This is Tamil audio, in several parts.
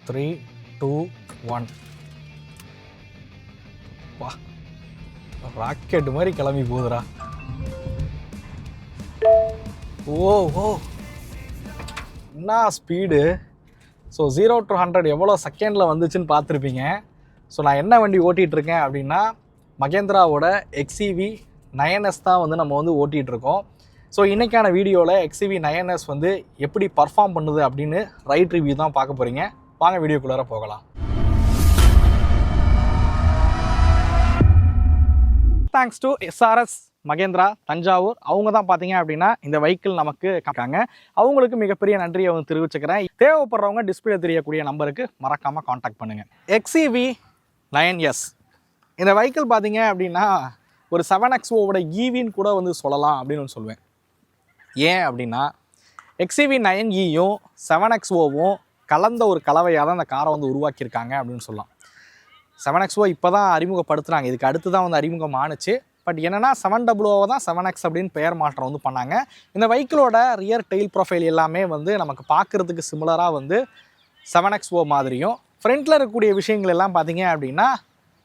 3, 2, 1. வா, ராக்கெட் மாதிரி கிளம்பி போகுதுடா. ஓ ஓ, என்ன ஸ்பீடு! ஸோ 0 to 100 எவ்வளோ செகண்டில் வந்துச்சுன்னு பார்த்துருப்பீங்க. ஸோ நான் என்ன வண்டி ஓட்டிகிட்ருக்கேன் அப்படின்னா, மகேந்திராவோட XEV 9S தான் வந்து நம்ம வந்து ஓட்டிகிட்ருக்கோம். ஸோ இன்றைக்கான வீடியோவில் XEV 9S வந்து எப்படி பர்ஃபார்ம் பண்ணுது அப்படின்னு ரைட் ரிவ்யூ தான் பார்க்க போகிறீங்க. வாங்க வீடியோக்குள்ளார போகலாம். Thanks to SRS Mahindra Thanjavur. அவங்க தான் பார்த்தீங்க அப்படின்னா இந்த வெஹிக்கிள் நமக்கு காக்காங்க. அவங்களுக்கு மிகப்பெரிய நன்றியை வந்து தெரிவிச்சுக்கிறேன். தேவைப்படுறவங்க டிஸ்பிளே தெரியக்கூடிய நம்பருக்கு மறக்காமல் காண்டாக்ட் பண்ணுங்கள். XEV 9S இந்த வெஹிக்கிள் பார்த்தீங்க அப்படின்னா ஒரு 7XOவோட ஈவின்னு கூட வந்து சொல்லலாம் அப்படின்னு சொல்லுவேன். ஏன் அப்படின்னா XEV 9Eயும் 7XOவும் கலந்த ஒரு கலவையாக தான் அந்த காரை வந்து உருவாக்கியிருக்காங்க அப்படின்னு சொல்லலாம். 7XO இப்போ தான் அறிமுகப்படுத்துகிறாங்க, இதுக்கு அடுத்து தான் வந்து அறிமுகம் ஆணுச்சு. பட் என்னென்னா 700 தான் 7X அப்படின்னு பெயர் மாற்றம் வந்து பண்ணாங்க. இந்த வெஹிக்கிளோட ரியர் டெயில் ப்ரொஃபைல் எல்லாமே வந்து நமக்கு பார்க்குறதுக்கு சிமிலராக வந்து 7XO மாதிரியும், ஃப்ரண்ட்டில் இருக்கக்கூடிய விஷயங்கள் எல்லாம் பார்த்தீங்க அப்படின்னா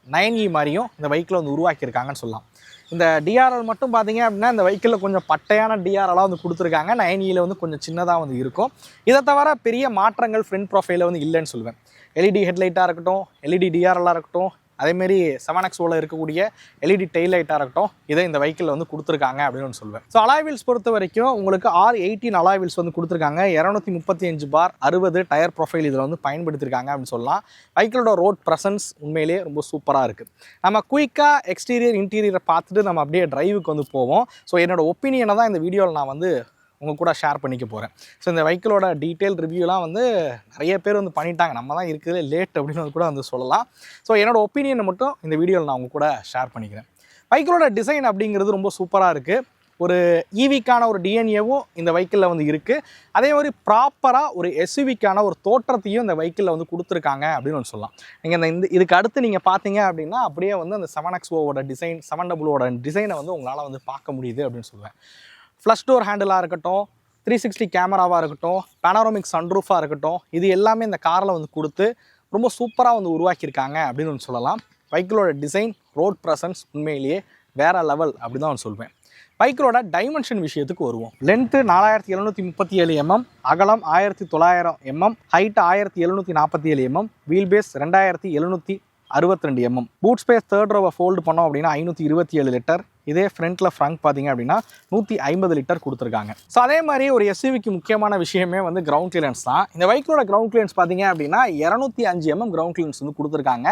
9E மாதிரியும் இந்த வெஹிக்கிளை வந்து உருவாக்கியிருக்காங்கன்னு சொல்லலாம். இந்த டிஆர்எல் மட்டும் பார்த்தீங்க அப்படின்னா இந்த வெஹிக்கிளில் கொஞ்சம் பட்டையான டிஆர்எலாக வந்து கொடுத்துருக்காங்க. 9Eயில் வந்து கொஞ்சம் சின்னதாக வந்து இருக்கும். இதை தவிர பெரிய மாற்றங்கள் ஃப்ரண்ட் ப்ரொஃபைலில் வந்து இல்லைன்னு சொல்லுவேன். எல்இடி ஹெட்லைட்டாக இருக்கட்டும், எல்இடி டிஆர்எலாக இருக்கட்டும், அதேமாரி 7XOவில் இருக்கக்கூடிய எல்இடி டெயில் லைட்டாக இருக்கட்டும், இதை இந்த வெஹிக்கிளில் வந்து கொடுத்துருக்காங்க அப்படின்னு சொல்லுவேன். ஸோ அலாய் வீல்ஸ் பொறுத்த வரைக்கும் உங்களுக்கு R18 அலாய் வீல்ஸ் வந்து கொடுத்துருக்காங்க. 235 பார் 60 டயர் ப்ரொஃபைல் இதில் வந்து பயன்படுத்தியிருக்காங்க அப்படின்னு சொல்லலாம். வெஹிக்கிளோட ரோட் ப்ரெசன்ஸ் உண்மையிலேயே ரொம்ப சூப்பராக இருக்குது. நம்ம குயிக்காக எக்ஸ்டீரியர் இன்டீரியரை பார்த்துட்டு நம்ம அப்படியே டிரைவுக்கு வந்து போவோம். ஸோ என்னோட ஒப்பீனியனை தான் இந்த வீடியோவில் நான் வந்து உங்கள் கூட ஷேர் பண்ணிக்க போகிறேன். ஸோ இந்த வெஹிக்கிளோட டீட்டெயில் ரிவ்யூலாம் வந்து நிறைய பேர் வந்து பண்ணிட்டாங்க, நம்ம தான் இருக்கிறது லேட் அப்படின்னு கூட வந்து சொல்லலாம். ஸோ என்னோடய ஒப்பீனியனை மட்டும் இந்த வீடியோவில் நான் உங்கள் கூட ஷேர் பண்ணிக்கிறேன். வெஹிக்கிளோட டிசைன் அப்படிங்கிறது ரொம்ப சூப்பராக இருக்குது. ஒரு ஈவிக்கான ஒரு டிஎன்ஏவும் இந்த வெஹிக்கிளில் வந்து இருக்குது. அதே மாதிரி ப்ராப்பராக ஒரு எஸ்யூவிக்கான ஒரு தோற்றத்தையும் இந்த வெஹிக்கிளில் வந்து கொடுத்துருக்காங்க அப்படின்னு சொல்லலாம். நீங்கள் இதுக்கு அடுத்து நீங்கள் பார்த்தீங்க அப்படின்னா அப்படியே வந்து அந்த 7XOவோட டிசைன், 700ஓட டிசைனை வந்து உங்களால் வந்து பார்க்க முடியுது அப்படின்னு சொல்லுவேன். ஃப்ளஷ் டோர் ஹேண்டிலாக இருக்கட்டும், 360 கேமராவாக இருக்கட்டும், பேனோராமிக் சன்ரூஃபாக இருக்கட்டும், இது எல்லாமே இந்த காரில் வந்து கொடுத்து ரொம்ப சூப்பராக வந்து உருவாக்கியிருக்காங்க அப்படின்னு சொல்லலாம். வெஹிக்கிளோட டிசைன், ரோட் ப்ரெசன்ஸ் உண்மையிலேயே வேறு லெவல் அப்படி தான் சொல்வேன். வெஹிக்கிளோட டைமென்ஷன் விஷயத்துக்கு வருவோம். லென்த்து 4737 mm, அகலம் 1900 mm, height 1747 mm, wheel base 2762 mm. Boot space third ரோவை ஃபோல்டு பண்ணோம் அப்படின்னா 527 லிட்டர். இதே ஃப்ரண்ட்டில் ஃப்ரங்க் பார்த்தீங்க அப்படின்னா 150 லிட்டர் கொடுத்துருக்காங்க. ஸோ அதே மாதிரி ஒரு எஸ்யூவிக்கு முக்கியமான விஷயமே வந்து கிரவுண்ட் கிளியரன்ஸ் தான். இந்த வெஹிக்கிளோட கிரவுண்ட் கிளியரன்ஸ் பார்த்தீங்க அப்படின்னா 205 mm கிரவுண்ட் கிளியரன்ஸ் வந்து கொடுத்துருக்காங்க.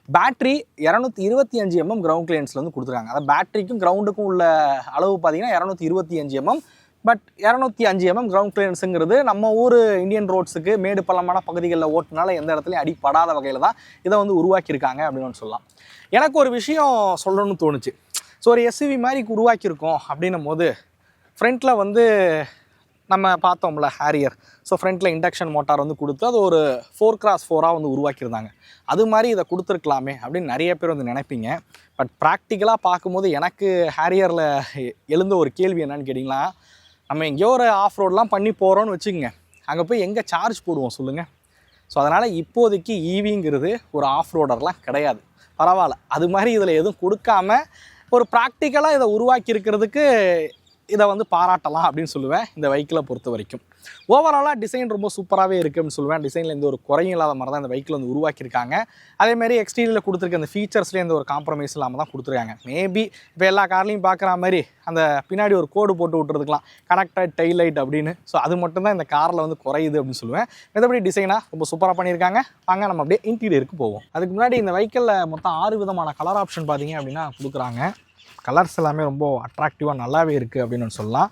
பேட்டரி 225 mm கிரவுண்ட் கிளியரன்ஸில் வந்து கொடுத்துருக்காங்க. அதாவது பேட்டரிக்கும் கிரவுண்டுக்கும் உள்ள அளவு பார்த்தீங்கன்னா 225 mm. பட் 205 mm கிரவுண்ட் கிளியரன்ஸுங்கிறது நம்ம ஊர் இந்தியன் ரோட்ஸுக்கு மேடு பள்ளமான பகுதிகளில் ஓட்டினால எந்த இடத்துலையும் அடிப்படாத வகையில் தான் இதை வந்து உருவாக்கியிருக்காங்க அப்படின்னு சொல்லலாம். எனக்கு ஒரு விஷயம் சொல்லணும்னு தோணுச்சு. ஸோ ஒரு எஸ்யூவி மாதிரி உருவாக்கியிருக்கோம் அப்படின்னும் போது ஃப்ரண்ட்டில் வந்து நம்ம பார்த்தோம்ல ஹேரியர். ஸோ ஃப்ரண்ட்டில் இண்டக்ஷன் மோட்டார் வந்து கொடுத்து அது ஒரு 4x4 வந்து உருவாக்கியிருந்தாங்க. அது மாதிரி இதை கொடுத்துருக்கலாமே அப்படின்னு நிறைய பேர் வந்து நினைப்பீங்க. பட் ப்ராக்டிக்கலாக பார்க்கும்போது எனக்கு ஹேரியரில் எழுந்த ஒரு கேள்வி என்னன்னு கேட்டிங்கன்னா, நம்ம எங்கேயோ ஒரு ஆஃப் ரோடெலாம் பண்ணி போகிறோன்னு வச்சுக்கோங்க, அங்கே போய் எங்கே சார்ஜ் போடுவோம் சொல்லுங்கள். ஸோ அதனால் இப்போதைக்கு ஈவிங்கிறது ஒரு ஆஃப் ரோடர்லாம் கிடையாது. பரவாயில்ல, அது மாதிரி இதில் எதுவும் கொடுக்காம ஒரு ப்ராக்டிக்கலாக இதை உருவாக்கி இருக்கிறதுக்கு இதை வந்து பாராட்டலாம் அப்படின்னு சொல்லுவேன். இந்த வெஹிக்கிளை பொறுத்த வரைக்கும் ஓவராலாக டிசைன் ரொம்ப சூப்பராகவே இருக்குது அப்படின்னு சொல்லுவேன். டிசைனில் எந்த ஒரு குறையும் இல்லாத மாதிரி தான் இந்த வெஹிக்கிள் வந்து உருவாக்கியிருக்காங்க. அதேமாதிரி எக்ஸ்டீரியரில் கொடுத்துருக்க அந்த ஃபீச்சர்ஸ்லேயே எந்த ஒரு காம்ப்ரமைஸ் இல்லாமல் தான் கொடுத்துருக்காங்க. மேபி இப்போ எல்லா கார்லையும் பார்க்குற மாதிரி அந்த பின்னாடி ஒரு கோடு போட்டு விட்டுறதுக்கலாம், கனெக்டட் டெயில் லைட் அப்படின்னு. ஸோ அது மட்டும்தான் இந்த காரில் வந்து குறையுது அப்படின்னு சொல்லுவேன். மற்றபடி டிசைனாக ரொம்ப சூப்பராக பண்ணியிருக்காங்க. வாங்க நம்ம அப்படியே இன்டீரியருக்கு போவோம். அதுக்கு முன்னாடி இந்த வெஹிக்கிளில் மொத்தம் 6 விதமான கலர் ஆப்ஷன் பார்த்தீங்க அப்படின்னா கொடுக்குறாங்க. கலர்ஸ் எல்லாமே ரொம்ப அட்ராக்டிவாக நல்லாவே இருக்குது அப்படின்னு சொல்லலாம்.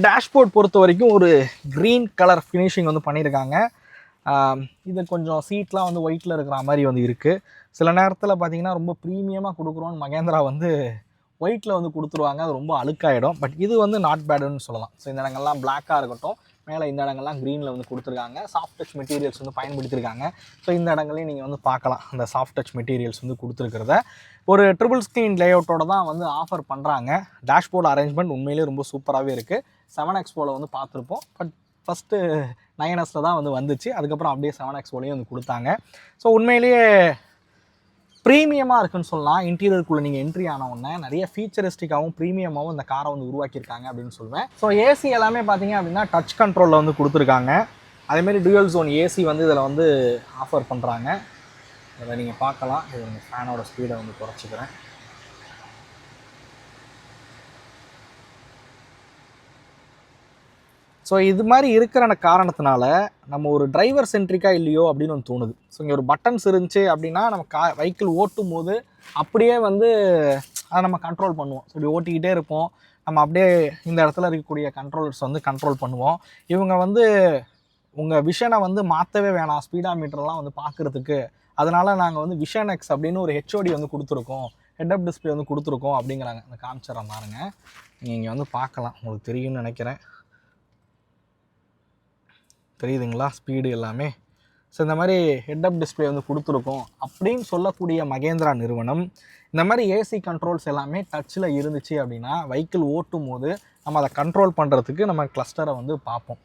டேஷ்போர்ட் பொறுத்த வரைக்கும் ஒரு க்ரீன் கலர் ஃபினிஷிங் வந்து பண்ணியிருக்காங்க. இது கொஞ்சம் சீட்லாம் வந்து ஒயிட்டில் இருக்கிற மாதிரி வந்து இருக்குது. சில நேரத்தில் பார்த்திங்கன்னா ரொம்ப ப்ரீமியமாக கொடுக்குறோன்னு மகேந்திரா வந்து ஒயிட்டில் வந்து கொடுத்துருவாங்க, அது ரொம்ப அழுக்காயிடும். பட் இது வந்து நாட் பேடுன்னு சொல்லலாம். ஸோ இந்த இடங்கள்லாம் பிளாக்காக இருக்கட்டும், மேலே இந்த இடங்கள்லாம் க்ரீனில் வந்து கொடுத்துருக்காங்க. சாஃப்ட் டச் மெட்டீரியல்ஸ் வந்து பயன்படுத்தியிருக்காங்க. ஸோ இந்த இடங்களையும் நீங்கள் வந்து பார்க்கலாம், அந்த சாஃப்ட் டச் மெட்டீரியல்ஸ் வந்து கொடுத்துருக்கிறத. ஒரு ட்ரிபிள் ஸ்க்ரீன் லேஅவுட்டோட தான் வந்து ஆஃபர் பண்ணுறாங்க. டேஷ்போர்ட் அரேஞ்ச்மெண்ட் உண்மையிலேயே ரொம்ப சூப்பராகவே இருக்குது. 7XOவில் வந்து பார்த்துருப்போம். பட் ஃபஸ்ட்டு 9S தான் வந்து வந்துச்சு. அதுக்கப்புறம் அப்படியே 7X வந்து கொடுத்தாங்க. ஸோ உண்மையிலேயே ப்ரீமியமாக இருக்குன்னு சொல்லலாம். இன்டீரியருக்குள்ளே நீங்கள் என்ட்ரி ஆன உடனே நிறைய ஃபீச்சரிஸ்டிக்காகவும் ப்ரீமியமாகவும் இந்த காரை வந்து உருவாக்கியிருக்காங்க அப்படின்னு சொல்லுவேன். ஸோ ஏசி எல்லாமே பார்த்தீங்க அப்படின்னா டச் கண்ட்ரோலில் வந்து கொடுத்துருக்காங்க. அதேமாதிரி டூயல் ஜோன் ஏசி வந்து இதில் வந்து ஆஃபர் பண்ணுறாங்க. அதை நீங்கள் பார்க்கலாம். இது உங்கள் ஃபேனோட ஸ்பீடை வந்து குறைச்சிக்கிறேன். ஸோ இது மாதிரி இருக்கிற காரணத்தினால நம்ம ஒரு டிரைவர் சென்ட்ரிக்காக இல்லையோ அப்படின்னு ஒன்று தோணுது. ஸோ இங்கே ஒரு பட்டன்ஸ் இருந்துச்சு அப்படின்னா நம்ம வெஹிக்கிள் ஓட்டும் போது அப்படியே வந்து அதை நம்ம கண்ட்ரோல் பண்ணுவோம். ஸோ இப்படி ஓட்டிக்கிட்டே இருப்போம். நம்ம அப்படியே இந்த இடத்துல இருக்கக்கூடிய கண்ட்ரோலர்ஸ் வந்து கண்ட்ரோல் பண்ணுவோம். இவங்க வந்து உங்கள் விஷனை வந்து மாற்றவே வேணாம், ஸ்பீடா மீட்டர்லாம் வந்து பார்க்குறதுக்கு. அதனால் நாங்கள் வந்து விஷன் எக்ஸ் அப்படின்னு ஒரு ஹெச்ஓடி வந்து கொடுத்துருக்கோம், ஹெட்அப் டிஸ்பிளே வந்து கொடுத்துருக்கோம் அப்படிங்கிறாங்க. அந்த காமிச்சிடறேன் பாருங்க, நீங்கள் இங்கே வந்து பார்க்கலாம், உங்களுக்கு தெரியும்னு நினைக்கிறேன். தெரியுதுங்களா ஸ்பீடு எல்லாமே? ஸோ இந்த மாதிரி ஹெட்அப் டிஸ்பிளே வந்து கொடுத்துருக்கோம் அப்படின்னு சொல்லக்கூடிய மகேந்திரா நிறுவனம் இந்த மாதிரி ஏசி கண்ட்ரோல்ஸ் எல்லாமே டச்சில் இருந்துச்சு அப்படின்னா வெஹிக்கிள் ஓட்டும் போது நம்ம அதை கண்ட்ரோல் பண்ணுறதுக்கு நம்ம கிளஸ்டரை வந்து பார்ப்போம்,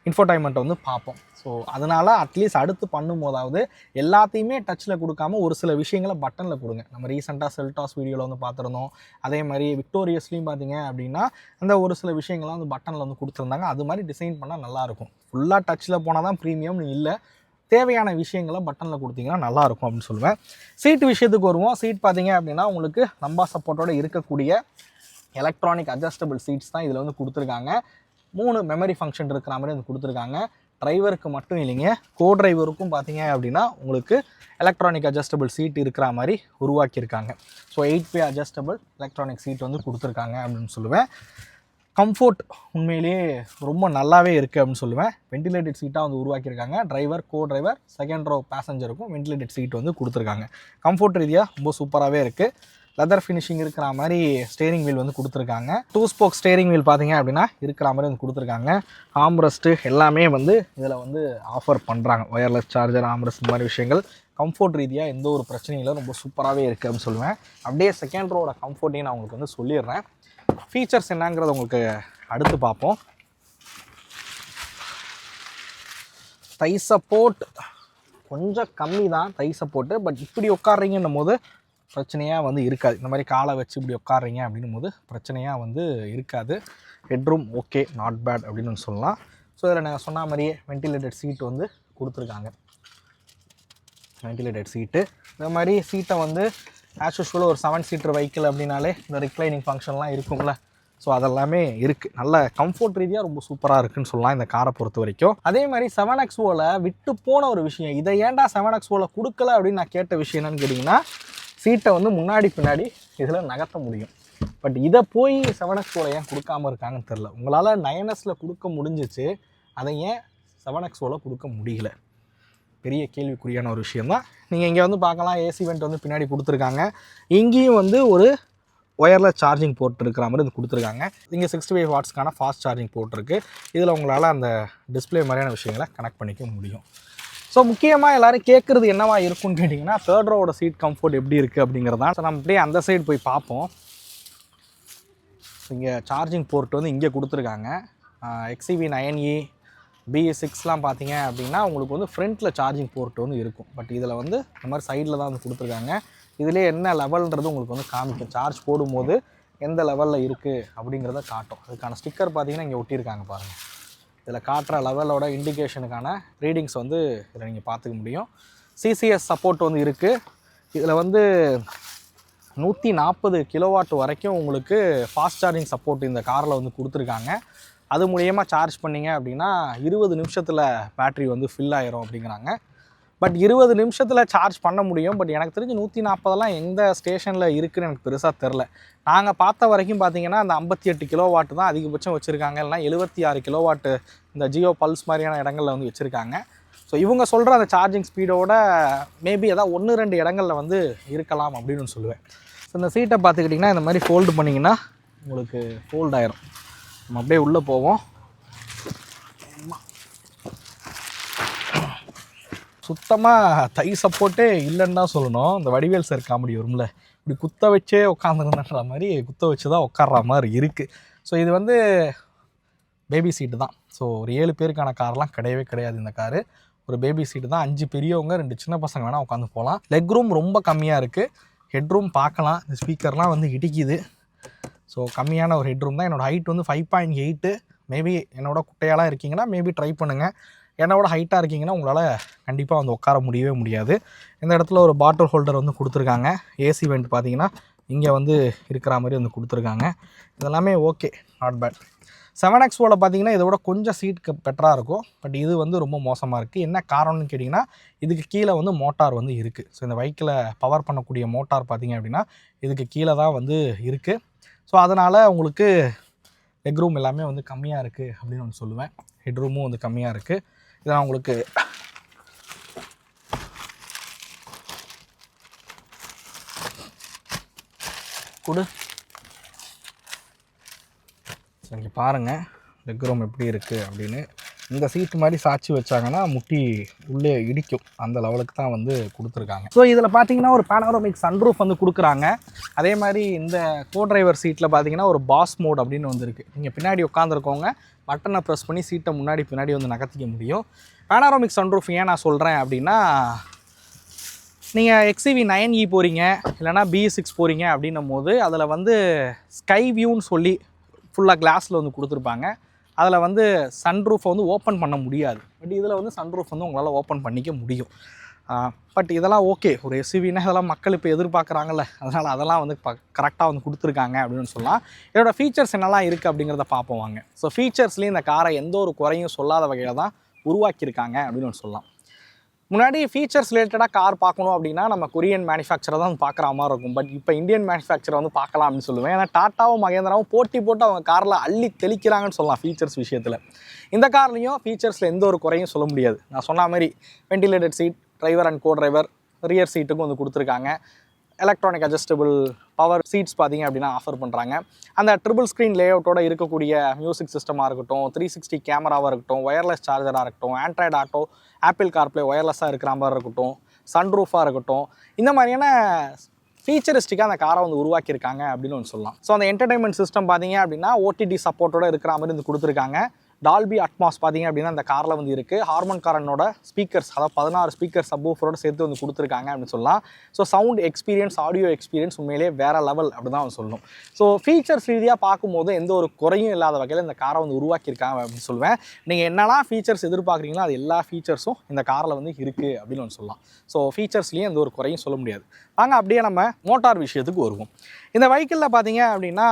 இன்ஃபோடைன்மெண்ட்டை வந்து பார்ப்போம். ஸோ அதனால் அட்லீஸ்ட் அடுத்து பண்ணும்போதாவது எல்லாத்தையுமே டச்சில் கொடுக்காம ஒரு சில விஷயங்களை பட்டனில் கொடுங்க. நம்ம ரீசெண்டாக செல்டாஸ் வீடியோவில் வந்து பார்த்துருந்தோம். அதே மாதிரி விக்டோரியஸ்லேயும் பார்த்தீங்க அப்படின்னா அந்த ஒரு சில விஷயங்கள்லாம் வந்து பட்டனில் வந்து கொடுத்துருந்தாங்க. அது மாதிரி டிசைன் பண்ணால் நல்லாயிருக்கும். ஃபுல்லாக டச்சில் போனால் தான் ப்ரீமியம்னு இல்லை, தேவையான விஷயங்களை பட்டனில் கொடுத்தீங்கன்னா நல்லாயிருக்கும் அப்படின்னு சொல்லுவேன். சீட்டு விஷயத்துக்கு வருவோம். சீட் பார்த்தீங்க அப்படின்னா உங்களுக்கு லம்பா சப்போர்ட்டோடு இருக்கக்கூடிய எலக்ட்ரானிக் அட்ஜஸ்டபிள் சீட்ஸ் தான் இதில் வந்து கொடுத்துருக்காங்க. 3 மெமரி ஃபங்க்ஷன் இருக்கிற மாதிரி வந்து கொடுத்துருக்காங்க. டிரைவருக்கு மட்டும் இல்லைங்க, கோ டிரைவருக்கும் பார்த்தீங்க அப்படின்னா உங்களுக்கு எலக்ட்ரானிக் அட்ஜஸ்டபிள் சீட் இருக்கிற மாதிரி உருவாக்கியிருக்காங்க. ஸோ 8 அட்ஜஸ்டபிள் எலக்ட்ரானிக் சீட் வந்து கொடுத்துருக்காங்க அப்படின்னு சொல்லுவேன். கம்ஃபோர்ட் உண்மையிலேயே ரொம்ப நல்லாவே இருக்குது அப்படின்னு சொல்லுவேன். வென்டிலேட்டட் சீட்டாக வந்து உருவாக்கியிருக்காங்க. Driver, co driver, second row பேசஞ்சருக்கும் வென்டிலேட்டட் சீட் வந்து கொடுத்துருக்காங்க. கம்ஃபோர்ட் ரீதியாக ரொம்ப சூப்பராகவே இருக்குது. லெதர் ஃபினிஷிங் இருக்கிற மாதிரி ஸ்டேரிங் வீல் வந்து கொடுத்துருக்காங்க. 2 ஸ்போக் ஸ்டேரிங் வீல் பார்த்தீங்க அப்படின்னா இருக்கிற மாதிரி வந்து கொடுத்துருக்காங்க. ஆம்ரெஸ்ட்டு எல்லாமே வந்து இதில் வந்து ஆஃபர் பண்ணுறாங்க. ஒயர்லெஸ் சார்ஜர், ஆம்ரெஸ்ட் இந்த மாதிரி விஷயங்கள் கம்ஃபோர்ட் ரீதியாக எந்த ஒரு பிரச்சனையும் இல்லை, ரொம்ப சூப்பராகவே இருக்குது அப்படின்னு சொல்லுவேன். அப்படியே செகண்ட் ரோட கம்ஃபோர்ட்டையும் நான் உங்களுக்கு வந்து சொல்லிடுறேன். ஃபீச்சர்ஸ் என்னங்கிறத உங்களுக்கு அடுத்து பார்ப்போம். தை சப்போர்ட் கொஞ்சம் கம்மி தான், தை சப்போர்ட்டு. பட் இப்படி உட்காடுறீங்கன்னும் போது பிரச்சனையாக வந்து இருக்காது. இந்த மாதிரி காலை வச்சு இப்படி உட்காடுறீங்க அப்படின்னும் போது பிரச்சனையாக வந்து இருக்காது. ஹெட்ரூம் ஓகே, நாட் பேட் அப்படின்னு சொல்லலாம். ஸோ இதில் நான் சொன்ன மாதிரியே வென்டிலேட்டட் சீட்டு வந்து கொடுத்துருக்காங்க. வென்டிலேட்டட் சீட்டு இந்த மாதிரி சீட்டை வந்து ஆஸ் யூஷுவல் ஒரு 7 சீட்டர் வெஹிக்கிள் அப்படின்னாலே இந்த ரிக்ளைனிங் ஃபங்க்ஷன்லாம் இருக்கும்ல. ஸோ அதெல்லாமே இருக்குது. நல்ல கம்ஃபோர்ட் ரீதியாக ரொம்ப சூப்பராக இருக்குதுன்னு சொல்லலாம் இந்த காரை பொறுத்த வரைக்கும். அதே மாதிரி 7XOவில் விட்டு போன ஒரு விஷயம், இதை ஏன்டா 7XOவில் கொடுக்கல அப்படின்னு நான் கேட்ட விஷயம் என்னன்னு கேட்டிங்கன்னா, சீட்டை வந்து முன்னாடி பின்னாடி இதில் நகர்த்த முடியும். பட் இதை போய் 7XOவில் ஏன் கொடுக்காமல் இருக்காங்கன்னு தெரில. உங்களால் 9Sல கொடுக்க முடிஞ்சிச்சு, அதை ஏன் 7XOவில் கொடுக்க முடியல? பெரிய கேள்விக்குறியான ஒரு விஷயம் தான். நீங்கள் இங்கே வந்து பார்க்கலாம், ஏசி வெண்ட் வந்து பின்னாடி கொடுத்துருக்காங்க. இங்கேயும் வந்து ஒரு ஒயர்லெஸ் சார்ஜிங் போர்ட் இருக்கிற மாதிரி இது கொடுத்துருக்காங்க. இங்கே 65 வாட்ஸ்க்கான ஃபாஸ்ட் சார்ஜிங் போர்ட் இருக்குது. இதில் உங்களால் அந்த டிஸ்பிளே மாதிரியான விஷயங்களை கனெக்ட் பண்ணிக்க முடியும். ஸோ முக்கியமாக எல்லோரும் கேட்குறது என்னவா இருக்குன்னு கேட்டிங்கன்னா, தேர்ட் ரோவோட சீட் கம்ஃபோர்ட் எப்படி இருக்குது அப்படிங்கிறதான். ஸோ நம்ம அப்படியே அந்த சைடு போய் பார்ப்போம். இங்கே சார்ஜிங் போர்ட் வந்து இங்கே கொடுத்துருக்காங்க. XEV 9e BS6லாம் பார்த்தீங்க அப்படின்னா உங்களுக்கு வந்து ஃப்ரண்ட்டில் சார்ஜிங் போர்ட் வந்து இருக்கும். பட் இதில் வந்து இந்த மாதிரி சைடில் தான் வந்து கொடுத்துருக்காங்க. இதிலே என்ன லெவல்ன்றது உங்களுக்கு வந்து காமிக்கும். சார்ஜ் போடும்போது எந்த லெவலில் இருக்குது அப்படிங்கிறத காட்டும். அதுக்கான ஸ்டிக்கர் பார்த்தீங்கன்னா இங்கே ஒட்டியிருக்காங்க பாருங்கள். இதில் காட்டுற லெவலோட இண்டிகேஷனுக்கான ரீடிங்ஸ் வந்து இதில் நீங்கள் பார்த்துக்க முடியும். CCS சப்போர்ட் வந்து இருக்குது. இதில் வந்து 140 கிலோவாட் வரைக்கும் உங்களுக்கு ஃபாஸ்ட் சார்ஜிங் சப்போர்ட் இந்த காரில் வந்து கொடுத்துருக்காங்க. அது மூலியமாக சார்ஜ் பண்ணிங்க அப்படின்னா 20 நிமிஷத்தில் பேட்ரி வந்து ஃபில் ஆயிரும் அப்படிங்கிறாங்க. பட் 20 நிமிஷத்தில் சார்ஜ் பண்ண முடியும். பட் எனக்கு தெரிஞ்சு 140 எந்த ஸ்டேஷனில் இருக்குதுன்னு எனக்கு பெருசாக தெரில. நாங்கள் பார்த்த வரைக்கும் பார்த்தீங்கன்னா அந்த 58 கிலோவாட் தான் அதிகபட்சம் வச்சுருக்காங்க. இல்லைனா 76 கிலோவாட்டு இந்த ஜியோ பல்ஸ் மாதிரியான இடங்களில் வந்து வச்சுருக்காங்க. ஸோ இவங்க சொல்கிற அந்த சார்ஜிங் ஸ்பீடோட மேபி ஏதாவது 1-2 இடங்களில் வந்து இருக்கலாம் அப்படின்னு சொல்லுவேன். ஸோ இந்த சீட்டை பார்த்துக்கிட்டிங்கன்னா இந்த மாதிரி ஃபோல்டு பண்ணிங்கன்னா உங்களுக்கு ஃபோல்ட் ஆயிரும். நம்ம அப்படியே உள்ளே போவோம். சுத்தமாக தை சப்போர்ட்டே இல்லைன்னு தான் சொல்லணும். இந்த வடிவேல் சார் காமெடி வரும்ல, இப்படி குத்த வச்சே உட்காந்துருந்தன்ற மாதிரி குத்த வச்சு தான் உட்கார்ற மாதிரி இருக்குது. ஸோ இது வந்து பேபி சீட்டு தான். ஸோ ஒரு 7 பேருக்கான கார்லாம் கிடையவே கிடையாது இந்த காரு. ஒரு பேபி சீட்டு தான். 5 பெரியவங்க 2 சின்ன பசங்க வேணால் உட்காந்து போகலாம். லெக் ரூம் ரொம்ப கம்மியாக இருக்குது. ஹெட் ரூம் பார்க்கலாம். இந்த ஸ்பீக்கர்லாம் வந்து இடிக்குது. ஸோ கம்மியான ஒரு ஹெட் ரூம் தான். என்னோடய ஹைட் வந்து 5.8. மேபி என்னோட குட்டையாலாம் இருக்கீங்கன்னா மேபி ட்ரை பண்ணுங்கள். என்னோட ஹைட்டாக இருக்கீங்கன்னா உங்களால் கண்டிப்பாக வந்து உட்கார முடியவே முடியாது. இந்த இடத்துல ஒரு பாட்டில் ஹோல்டர் வந்து கொடுத்துருக்காங்க. ஏசி வெண்ட் பார்த்தீங்கன்னா இங்கே வந்து இருக்கிற மாதிரி வந்து கொடுத்துருக்காங்க. இதெல்லாமே ஓகே, நாட் பேட். 7X4 பார்த்தீங்கன்னா இதோட கொஞ்சம் சீட்டுக்கு பெட்டராக இருக்கும். பட் இது வந்து ரொம்ப மோசமாக இருக்குது. என்ன காரணம்னு கேட்டிங்கன்னா இதுக்கு கீழே வந்து மோட்டார் வந்து இருக்குது. ஸோ இந்த பைக்கில் பவர் பண்ணக்கூடிய மோட்டார் பார்த்தீங்க அப்படின்னா இதுக்கு கீழே தான் வந்து இருக்குது. ஸோ அதனால் உங்களுக்கு லெக் ரூம் எல்லாமே வந்து கம்மியாக இருக்குது அப்படின்னு ஒன்று சொல்லுவேன். ஹெட் ரூமும் வந்து கம்மியாக இருக்குது. இதெல்லாம் உங்களுக்கு கொடு. ஸோ இங்கே பாருங்கள் லெக் ரூம் எப்படி இருக்குது அப்படின்னு. இந்த சீட்டு மாதிரி சாய்ச்சி வச்சாங்கன்னா முட்டி உள்ளே இடிக்கும், அந்த லெவலுக்கு தான் வந்து கொடுத்துருக்காங்க. ஸோ இதில் பார்த்தீங்கன்னா ஒரு பேனோரமிக் சன்ரூஃப் வந்து கொடுக்குறாங்க. அதே மாதிரி இந்த கோ டிரைவர் சீட்டில் பார்த்தீங்கன்னா ஒரு பாஸ் மோட் அப்படின்னு வந்துருக்கு. நீங்கள் பின்னாடி உட்காந்துருக்கவங்க பட்டனை ப்ரெஸ் பண்ணி சீட்டை முன்னாடி பின்னாடி வந்து நகர்த்திக்க முடியும். பேனோரமிக் சன்ரூஃப் ஏன் நான் சொல்கிறேன் அப்படின்னா, நீங்கள் XCV 9e போகிறீங்க இல்லைனா BE6 போகிறீங்க அப்படின்னும் போது அதில் வந்து ஸ்கை வியூன்னு சொல்லி ஃபுல்லாக கிளாஸில் வந்து கொடுத்துருப்பாங்க. அதில் வந்து சன்ரூஃபை வந்து ஓப்பன் பண்ண முடியாது. பட் இதில் வந்து சன்ரூஃப் வந்து உங்களால் ஓப்பன் பண்ணிக்க முடியும். பட் இதெல்லாம் ஓகே. ஒரு SUVனா இதெல்லாம் மக்கள் இப்போ எதிர்பார்க்குறாங்கல்ல, அதனால் அதெல்லாம் வந்து கரெக்டாக வந்து கொடுத்துருக்காங்க அப்படின்னு சொல்லலாம். இதோட ஃபீச்சர்ஸ் என்னெல்லாம் இருக்குது அப்படிங்கிறத பார்ப்போம் வாங்க. ஸோ ஃபீச்சர்ஸ்லேயும் இந்த காரை எந்த ஒரு குறையும் சொல்லாத வகையில் தான் உருவாக்கியிருக்காங்க அப்படின்னு சொல்லலாம். முன்னாடி ஃபீச்சர்ஸ் ரிலேட்டடாக கார் பார்க்கணும் அப்படின்னா நம்ம கொரியன் மேனுஃபேக்சரை தான் பார்க்குற மாதிரி இருக்கும். பட் இப்போ இந்தியன் மேனுஃபேக்சரை வந்து பார்க்கலாம் அப்படின்னு சொல்லுவேன். ஏன்னா டாட்டாவும் மகேந்திராவும் போட்டி போட்டு அவங்க காரில் அள்ளி தெளிக்கிறாங்கன்னு சொல்லலாம் ஃபீச்சர்ஸ் விஷயத்தில். இந்த கார்லேயும் ஃபீச்சர்ஸில் எந்த ஒரு குறையும் சொல்ல முடியாது. நான் சொன்ன மாதிரி ventilated seat, driver and co driver, rear சீட்டுக்கும் வந்து கொடுத்துருக்காங்க. எலக்ட்ரானிக் அட்ஜஸ்டபிள் பவர் சீட்ஸ் பார்த்தீங்க அப்படின்னா ஆஃபர் பண்ணுறாங்க. அந்த ட்ரிபிள் ஸ்க்ரீன் லேஅவுட்டோட இருக்கக்கூடிய மியூசிக் சிஸ்டமாக இருக்கட்டும், 360 கேமராவாக இருக்கட்டும், ஒயர்லெஸ் சார்ஜராக இருக்கட்டும், ஆண்ட்ராய்டு ஆட்டோ, ஆப்பிள் கார்ப்ளே ஒயர்லெஸ்ஸாக இருக்கிற மாதிரி இருக்கட்டும், சன்ரூஃபாக இருக்கட்டும், இந்த மாதிரியான ஃபீச்சரிஸ்டிக்காக அந்த காரை வந்து உருவாக்கியிருக்காங்க அப்படின்னு ஒன்று சொல்லலாம். ஸோ அந்த என்டர்டைன்மெண்ட் சிஸ்டம் பார்த்தீங்க அப்படின்னா OTT சப்போர்ட்டோட இருக்கிற மாதிரி வந்து கொடுத்துருக்காங்க. டால்பி அட்மாஸ் பார்த்தீங்க அப்படின்னா அந்த காரில் வந்து இருக்குது. ஹார்மன் காரனோட ஸ்பீக்கர்ஸ், அதாவது 16 ஸ்பீக்கர் சப்வூஃபரோட சேர்த்து வந்து கொடுத்துருக்காங்க அப்படின்னு சொல்லலாம். So sound experience, audio experience உண்மையிலேயே வேறு லெவல் அப்படி தான் சொல்லணும். ஸோ ஃபீச்சர்ஸ் ரீதியாக பார்க்கும்போது எந்த ஒரு குறையும் இல்லாத வகையில் இந்த காரை வந்து உருவாக்கியிருக்காங்க அப்படின்னு சொல்லுவேன். நீங்கள் என்னெல்லாம் ஃபீச்சர்ஸ் எதிர்பார்க்குறீங்களோ அது எல்லா ஃபீச்சர்ஸும் இந்த காரில் வந்து இருக்குது அப்படின்னு ஒன்று சொல்லலாம். ஸோ ஃபீச்சர்ஸ்லேயும் எந்த ஒரு குறையும் சொல்ல முடியாது. வாங்க அப்படியே நம்ம மோட்டார் விஷயத்துக்கு வருவோம். இந்த வெஹிக்கிளில் பார்த்தீங்க அப்படின்னா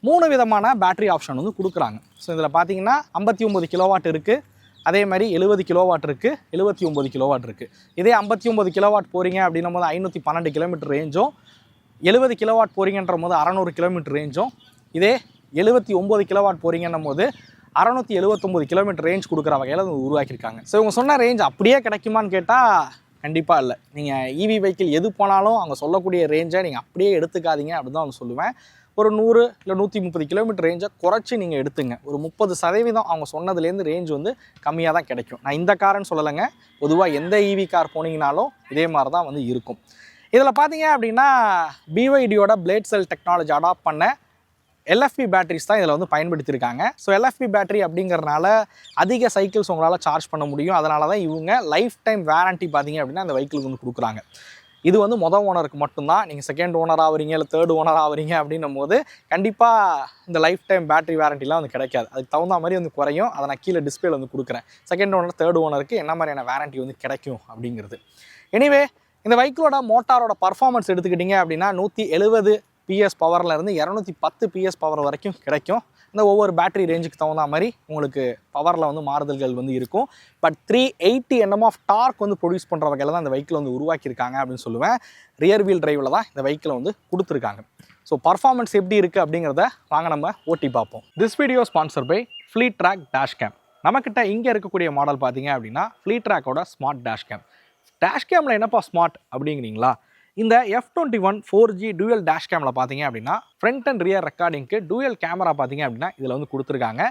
3 விதமான பேட்டரி ஆப்ஷன் வந்து கொடுக்குறாங்க. ஸோ இதில் பார்த்தீங்கன்னா 59 கிலோவாட் இருக்குது, அதே மாதிரி 70 கிலோவாட் இருக்குது, 79 கிலோவாட் இருக்குது. இதே 59 கிலோவாட் போகிறீங்க அப்படின்னும் போது 512 கிலோமீட்டர் ரேஞ்சும், 70 கிலோவாட் போகிறீங்கன்ற போது 600 கிலோமீட்டர் ரேஞ்சும், இதே 79 கிலோவாட் போகிறீங்கன்னும் போது 679 கிலோமீட்டர் ரேஞ்ச் கொடுக்குற வகையில் அது உருவாக்கியிருக்காங்க. ஸோ இவங்க சொன்ன ரேஞ்ச் அப்படியே கிடைக்குமான்னு கேட்டால் கண்டிப்பாக இல்லை. நீங்கள் EV வெஹிக்கிள் எது போனாலும் அவங்க சொல்லக்கூடிய ரேஞ்சை நீங்கள் அப்படியே எடுத்துக்காதீங்க அப்படின்னு தான் அவங்க சொல்லுவேன். ஒரு 100 இல்லை 130 கிலோமீட்டர் ரேஞ்சை குறைச்சி நீங்கள் எடுத்துங்க. ஒரு 30% அவங்க சொன்னதுலேருந்து ரேஞ்ச் வந்து கம்மியாக தான் கிடைக்கும். நான் இந்த காருன்னு சொல்லலைங்க, பொதுவாக எந்த EV கார் போனீங்கனாலும் இதே மாதிரி தான் வந்து இருக்கும். இதில் பார்த்தீங்க அப்படின்னா BYDயோட பிளேட் செல் டெக்னாலஜி அடாப்ட் பண்ண LFP பேட்டரிஸ் தான் இதில் வந்து பயன்படுத்தியிருக்காங்க. ஸோ LFP பேட்டரி அப்படிங்கிறனால அதிக சைக்கிள்ஸ் உங்களால் சார்ஜ் பண்ண முடியும். அதனால தான் இவங்க லைஃப் டைம் வாரண்ட்டி பார்த்தீங்க அப்படின்னா அந்த வெஹிக்கிளுக்கு வந்து கொடுக்குறாங்க. இது வந்து மொதல் ஓனருக்கு மட்டும்தான். நீங்கள் செகண்ட் ஓனர் ஆகிறீங்க இல்லை தேர்ட் ஓனர் ஆகிறீங்க அப்படின்னும் போது கண்டிப்பாக இந்த லைஃப் டைம் பேட்டரி வாரண்டிலாம் வந்து கிடைக்காது. அதுக்கு தகுந்த மாதிரி வந்து குறையும். அதை நான் கீழே டிஸ்பிளேல வந்து கொடுக்குறேன். செகண்ட் ஓனர் தேர்ட் ஓனருக்கு என்ன மாதிரியான வாரண்ட்டி வந்து கிடைக்கும் அப்படிங்கிறது. எனிவே இந்த வெஹிக்கிளோட மோட்டாரோட பர்ஃபார்மன்ஸ் எடுத்துக்கிட்டிங்க அப்படின்னா 170 PS பவரில் இருந்து 210 PS பவர் வரைக்கும் கிடைக்கும். இந்த ஒவ்வொரு பேட்டரி ரேஞ்சுக்கு தகுந்த மாதிரி உங்களுக்கு பவரில் வந்து மாறுதல்கள் வந்து இருக்கும். பட் 380 Nm ஆஃப் டார்க் வந்து ப்ரொடியூஸ் பண்ணுற வகையில் தான் இந்த வெஹிக்கிள் வந்து உருவாக்கியிருக்காங்க அப்படின்னு சொல்லுவேன். ரியர் வீல் டிரைவில் தான் இந்த வெஹிக்கிளை வந்து கொடுத்துருக்காங்க. ஸோ பர்ஃபார்மன்ஸ் எப்படி இருக்குது அப்படிங்கிறத வாங்க நம்ம ஓட்டி பார்ப்போம். This video sponsor by fleet track dash cam. நம்மக்கிட்ட இங்கே இருக்கக்கூடிய மாடல் பார்த்தீங்க அப்படின்னா ஃப்ளீட் ட்ராக்கோட ஸ்மார்ட் டேஷ் கேம். டேஷ் கேமில் என்னப்பா ஸ்மார்ட் அப்படிங்கிறீங்களா? இந்த F21 4G டூயல் டேஷ் கேமில் பார்த்தீங்க அப்படின்னா ஃப்ரண்ட் அண்ட் ரியர் ரெக்கார்டிங்க்கு டூயல் கேமரா பார்த்தீங்க அப்படின்னா இதில் வந்து கொடுத்துருக்காங்க.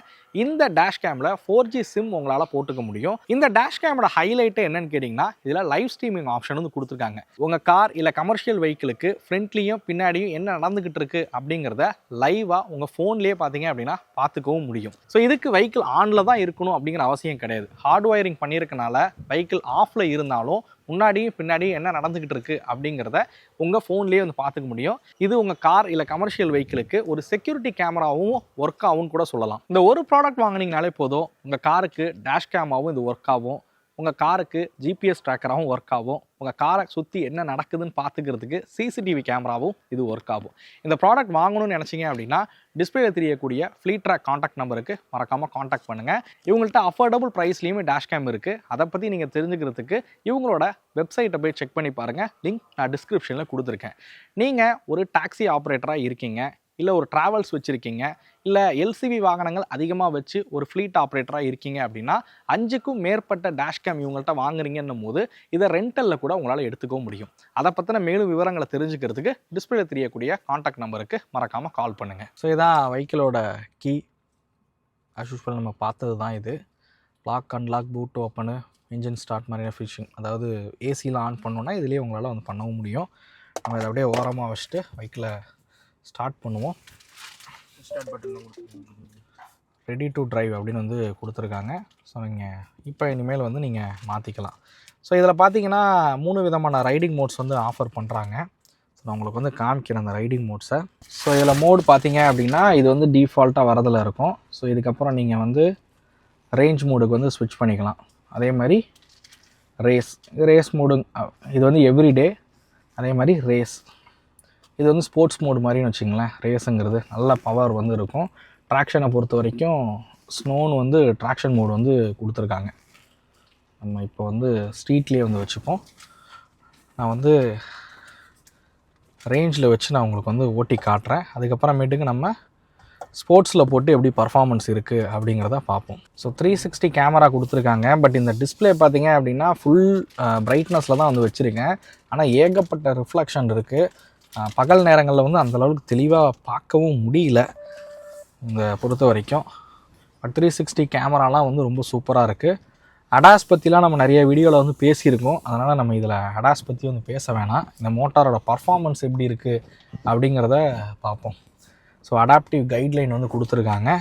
இந்த டேஷ் கேமில் 4G சிம் உங்களால் போட்டுக்க முடியும். இந்த டேஷ் கேமோட ஹைலைட்டு என்னன்னு கேட்டிங்கன்னா இதில் லைவ் ஸ்ட்ரீமிங் ஆப்ஷன் வந்து கொடுத்துருக்காங்க. உங்கள் கார் இல்லை கமர்ஷியல் வெஹிக்கிளுக்கு ஃப்ரண்ட்லேயும் பின்னாடியும் என்ன நடந்துக்கிட்டு இருக்குது அப்படிங்கிறத லைவாக உங்கள் ஃபோன்லேயே பார்த்தீங்க அப்படின்னா பார்த்துக்கவும் முடியும். ஸோ இதுக்கு வெஹிக்கிள் ஆனில் தான் இருக்கணும் அப்படிங்கிற அவசியம் கிடையாது. ஹார்ட் ஒயரிங் பண்ணியிருக்கனால வெஹிக்கிள் ஆஃபில் இருந்தாலும் முன்னாடியும் பின்னாடியும் என்ன நடந்துக்கிட்டு இருக்குது அப்படிங்கிறத உங்கள் ஃபோன்லேயே வந்து பார்த்துக்க முடியும். இது உங்கள் கார் இல்லை கமர்ஷியல் வெஹிக்கிளுக்கு ஒரு செக்யூரிட்டி கேமராவும் ஒர்க் ஆகும்னு கூட சொல்லலாம். இந்த ஒரு ப்ராடக்ட் வாங்கினீங்கனாலே போதும், உங்கள் காருக்கு டேஷ் கேமாவும் இது ஒர்க் ஆகும், உங்கள் காருக்கு ஜிபிஎஸ் ட்ராக்கராகவும் ஒர்க் ஆகும், உங்கள் காரை சுற்றி என்ன நடக்குதுன்னு பார்த்துக்கிறதுக்கு சிசிடிவி கேமராவும் இது ஒர்க் ஆகும். இந்த ப்ராடக்ட் வாங்கணும்னு நினச்சிங்க அப்படின்னா டிஸ்பிளேல தெரியக்கூடிய ஃப்ளீட் ட்ராக் காண்டாக்ட் நம்பருக்கு மறக்காமல் காண்டாக்ட் பண்ணுங்கள். இவங்கள்ட்ட அஃபோர்டபுள் ப்ரைஸ்லேயுமே டேஷ் கேம் இருக்குது. அதை பற்றி நீங்கள் தெரிஞ்சுக்கிறதுக்கு இவங்களோட வெப்சைட்டை போய் செக் பண்ணி பாருங்கள். லிங்க் நான் டிஸ்கிரிப்ஷனில் கொடுத்துருக்கேன். நீங்கள் ஒரு டாக்ஸி ஆப்ரேட்டராக இருக்கீங்க, இல்லை ஒரு ட்ராவல்ஸ் வச்சுருக்கீங்க, இல்லை எல்சிவி வாகனங்கள் அதிகமாக வச்சு ஒரு ஃப்ளீட் ஆப்ரேட்டராக இருக்கீங்க அப்படின்னா 5க்கும் மேற்பட்ட டேஷ் கேம் இவங்கள்ட்ட வாங்குறீங்கன்னும் போது இதை ரெண்டலில் கூட உங்களால் எடுத்துக்கவும் முடியும். அதை பற்றின மேலும் விவரங்களை தெரிஞ்சுக்கிறதுக்கு டிஸ்பிளேல தெரியக்கூடிய காண்டாக்ட் நம்பருக்கு மறக்காமல் கால் பண்ணுங்கள். ஸோ இதான் வெஹிக்கிளோட கீ. ஆஸ் யூஸ்வல் நம்ம பார்த்தது தான் இது. Lock unlock, boot open, engine start, marina fishing. அதாவது ஏசியில் ஆன் பண்ணோன்னா இதுலேயே உங்களால் வந்து பண்ணவும் முடியும். நம்ம இதை அப்படியே ஓரமாக வச்சுட்டு வெஹிக்கிளை ஸ்டார்ட் பண்ணுவோம். Start button ready to drive அப்படின்னு வந்து கொடுத்துருக்காங்க. ஸோ நீங்கள் இப்போ இனிமேல் வந்து நீங்கள் மாற்றிக்கலாம். ஸோ இதில் பார்த்தீங்கன்னா 3 விதமான ரைடிங் மோட்ஸ் வந்து ஆஃபர் பண்ணுறாங்க. ஸோ நான் உங்களுக்கு வந்து காமிக்கிறேன் அந்த ரைடிங் மோட்ஸை. ஸோ இதில் மோடு பார்த்தீங்க அப்படின்னா இது வந்து டிஃபால்ட்டாக வரதில் இருக்கும். ஸோ இதுக்கப்புறம் நீங்கள் வந்து ரேஞ்ச் மோடுக்கு வந்து ஸ்விட்ச் பண்ணிக்கலாம். அதே மாதிரி ரேஸ் மோடு இது வந்து எவ்ரிடே. அதே மாதிரி ரேஸ் இது வந்து ஸ்போர்ட்ஸ் மோடு மாதிரின்னு வச்சுங்களேன். ரேஸுங்கிறது நல்ல பவர் வந்து இருக்கும். ட்ராக்ஷனை பொறுத்த வரைக்கும் ஸ்னோன்னு வந்து ட்ராக்ஷன் மோடு வந்து கொடுத்துருக்காங்க. நம்ம இப்போ வந்து ஸ்ட்ரீட்லேயே வந்து வச்சுப்போம். நான் வந்து ரேஞ்சில் வச்சு நான் உங்களுக்கு வந்து ஓட்டி காட்டுறேன். அதுக்கப்புறமேட்டுக்கு நம்ம ஸ்போர்ட்ஸில் போட்டு எப்படி பர்ஃபார்மன்ஸ் இருக்குது அப்படிங்கிறத பார்ப்போம். ஸோ 360 கேமரா கொடுத்துருக்காங்க. பட் இந்த டிஸ்பிளே பார்த்தீங்க அப்படின்னா ஃபுல் பிரைட்னஸில் தான் வந்து வச்சுருக்கேன். ஆனால் ஏகப்பட்ட ரிஃப்ளெக்ஷன் இருக்குது. பகல் நேரங்களில் வந்து அந்தளவுக்கு தெளிவாக பார்க்கவும் முடியல இந்த பொறுத்த வரைக்கும். பட் 360 கேமராலாம் வந்து ரொம்ப சூப்பராக இருக்குது. அடாஸ் பற்றிலாம் நம்ம நிறைய வீடியோவில் வந்து பேசியிருக்கோம். அதனால் நம்ம இதில் அடாஸ் பற்றி வந்து பேச வேணாம். இந்த மோட்டாரோட பர்ஃபார்மன்ஸ் எப்படி இருக்குது அப்படிங்கிறத பார்ப்போம். ஸோ அடாப்டிவ் கைட்லைன் வந்து கொடுத்துருக்காங்க.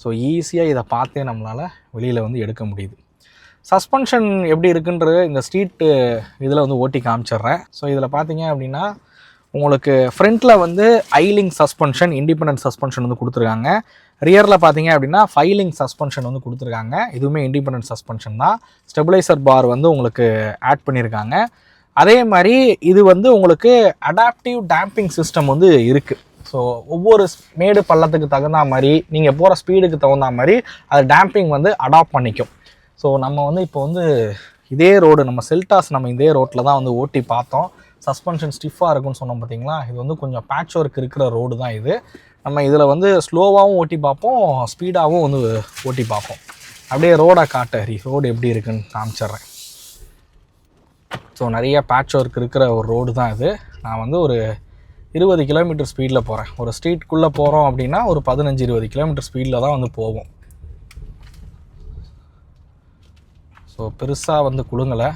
ஸோ ஈஸியாக இதை பார்த்தே நம்மளால் வெளியில் வந்து எடுக்க முடியுது. சஸ்பென்ஷன் எப்படி இருக்குன்றது இந்த ஸ்ட்ரீட்டு இதில் வந்து ஓட்டி காமிச்சிட்றேன். ஸோ இதில் பார்த்தீங்க அப்படின்னா உங்களுக்கு ஃப்ரண்ட்டில் வந்து ஐலிங் சஸ்பென்ஷன், இண்டிபெண்டன்ட் சஸ்பென்ஷன் வந்து கொடுத்துருக்காங்க. ரியரில் பார்த்தீங்க அப்படின்னா ஃபைலிங் சஸ்பென்ஷன் வந்து கொடுத்துருக்காங்க. இதுவுமே இண்டிபெண்டன்ட் சஸ்பென்ஷன் தான். ஸ்டெபிளைசர் பார் வந்து உங்களுக்கு ஆட் பண்ணியிருக்காங்க. அதே மாதிரி இது வந்து உங்களுக்கு அடாப்டிவ் டேம்பிங் சிஸ்டம் வந்து இருக்குது. ஸோ ஒவ்வொரு மேடு பள்ளத்துக்கு தகுந்த மாதிரி நீங்கள் போகிற ஸ்பீடுக்கு தகுந்த மாதிரி அது டேம்பிங் வந்து அடாப்ட் பண்ணிக்கும். ஸோ நம்ம வந்து இப்போ வந்து இதே ரோடு நம்ம செல்டாஸ் நம்ம இதே ரோட்டில் தான் வந்து ஓட்டி பார்த்தோம். சஸ்பென்ஷன் ஸ்டிஃபாக இருக்குன்னு சொன்னோம் பார்த்தீங்களா. இது வந்து கொஞ்சம் பேட்ச் ஒர்க் இருக்கிற ரோடு தான் இது. நம்ம இதில் வந்து ஸ்லோவாகவும் ஓட்டி பார்ப்போம், ஸ்பீடாகவும் வந்து ஓட்டி பார்ப்போம். அப்படியே ரோடை காட்டறி ரோடு எப்படி இருக்குன்னு காமிச்சிட்றேன். ஸோ நிறைய பேட்ச் ஒர்க் இருக்கிற ஒரு ரோடு தான் இது. நான் வந்து ஒரு 20 கிலோமீட்டர் ஸ்பீடில் போகிறேன். ஒரு ஸ்ட்ரீட்குள்ளே போகிறோம் அப்படின்னா ஒரு 15-20 கிலோமீட்டர் ஸ்பீடில் தான் வந்து போவோம். ஸோ பெருசாக வந்து குலுங்கலை.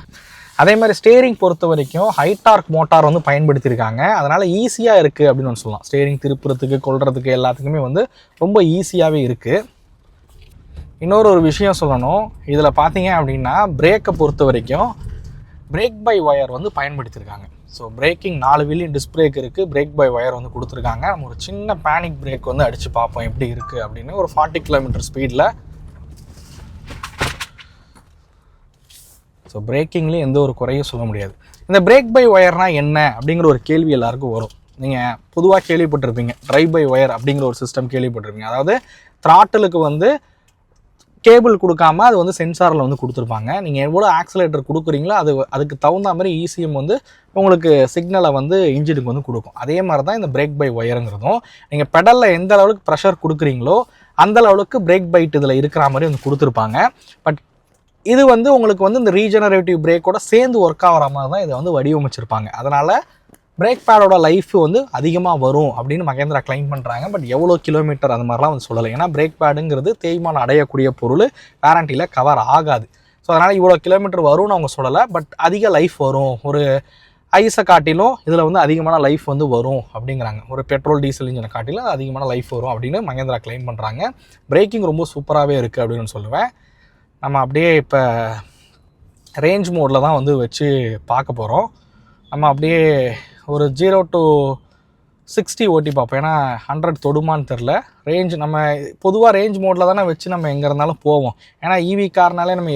அதே மாதிரி ஸ்டேரிங் பொறுத்த வரைக்கும் ஹை டார்க் மோட்டார் வந்து பயன்படுத்தியிருக்காங்க. அதனால் ஈஸியாக இருக்குது அப்படின்னு ஒன்று சொல்லலாம். ஸ்டேரிங் திருப்புறதுக்கு, கொள்றதுக்கு எல்லாத்துக்குமே வந்து ரொம்ப ஈஸியாகவே இருக்குது. இன்னொரு விஷயம் சொல்லணும். இதில் பார்த்தீங்க அப்படின்னா பிரேக்கை பொறுத்த வரைக்கும் பிரேக் பை ஒயர் வந்து பயன்படுத்தியிருக்காங்க. ஸோ பிரேக்கிங் 4 வீலையும் டிஸ்க் பிரேக் இருக்குது, பிரேக் பை ஒயர் வந்து கொடுத்துருக்காங்க. நம்ம ஒரு சின்ன பேனிக் பிரேக் வந்து அடித்து பார்ப்போம் எப்படி இருக்குது அப்படின்னு. ஒரு 40 கிலோமீட்டர் ஸ்பீடில். ஸோ பிரேக்கிங்லேயும் எந்த ஒரு குறையும் சொல்ல முடியாது. இந்த பிரேக் பை ஒயர்னால் என்ன அப்படிங்கிற ஒரு கேள்வி எல்லாருக்கும் வரும். நீங்கள் பொதுவாக கேள்விப்பட்டிருப்பீங்க, ட்ரைவ் பை ஒயர் அப்படிங்கிற ஒரு சிஸ்டம் கேள்விப்பட்டிருப்பீங்க. அதாவது த்ராட்டிலுக்கு வந்து கேபிள் கொடுக்காம அது வந்து சென்சாரில் வந்து கொடுத்துருப்பாங்க. நீங்கள் எவ்வளோ ஆக்சிலேட்டர் கொடுக்குறீங்களோ அதுக்கு தகுந்த மாதிரி ECM வந்து உங்களுக்கு சிக்னலை வந்து இன்ஜினுக்கு வந்து கொடுக்கும். அதே மாதிரி தான் இந்த பிரேக் பை ஒயருங்கிறதும். நீங்கள் பெடலில் எந்த அளவுக்கு ப்ரெஷர் கொடுக்குறீங்களோ அந்த அளவுக்கு பிரேக் பைட் இதில் இருக்கிற மாதிரி வந்து கொடுத்துருப்பாங்க. பட் இது வந்து உங்களுக்கு வந்து இந்த ரீஜெனரேட்டிவ் பிரேக்கோட சேர்ந்து ஒர்க் ஆகிற மாதிரி தான் இதை வந்து வடிவமைச்சிருப்பாங்க. அதனால் பிரேக் பேடோட லைஃப் வந்து அதிகமாக வரும் அப்படின்னு மகேந்திரா கிளைம் பண்ணுறாங்க. பட் எவ்வளோ கிலோமீட்டர் அந்த மாதிரிலாம் வந்து சொல்லலை. ஏன்னா பிரேக் பேடுங்கிறது தேய்மானம் அடையக்கூடிய பொருள், வாரண்டியில் கவர் ஆகாது. ஸோ அதனால் இவ்வளோ கிலோமீட்டர் வரும்னு அவங்க சொல்லலை. பட் அதிக லைஃப் வரும், ஒரு ஐஸை காட்டிலும் இதில் வந்து அதிகமான லைஃப் வந்து வரும் அப்படிங்கிறாங்க. ஒரு பெட்ரோல் டீசல் இன்ஜினை காட்டிலும் அதிகமான லைஃப் வரும் அப்படின்னு மகேந்திரா கிளைம் பண்ணுறாங்க. பிரேக்கிங் ரொம்ப சூப்பராகவே இருக்குது அப்படின்னு சொல்லுவேன். நம்ம அப்படியே இப்போ ரேஞ்ச் மோடில் தான் வந்து வச்சு பார்க்க போகிறோம். நம்ம அப்படியே ஒரு 0 to 60 ஓட்டி பார்ப்போம். ஏன்னா 100 தொடுமான்னு தெரில. ரேஞ்ச் நம்ம பொதுவாக ரேஞ்ச் மோடில் தானே வச்சு நம்ம எங்கே இருந்தாலும் போவோம். ஏன்னா ஈவி கார்னாலே நம்ம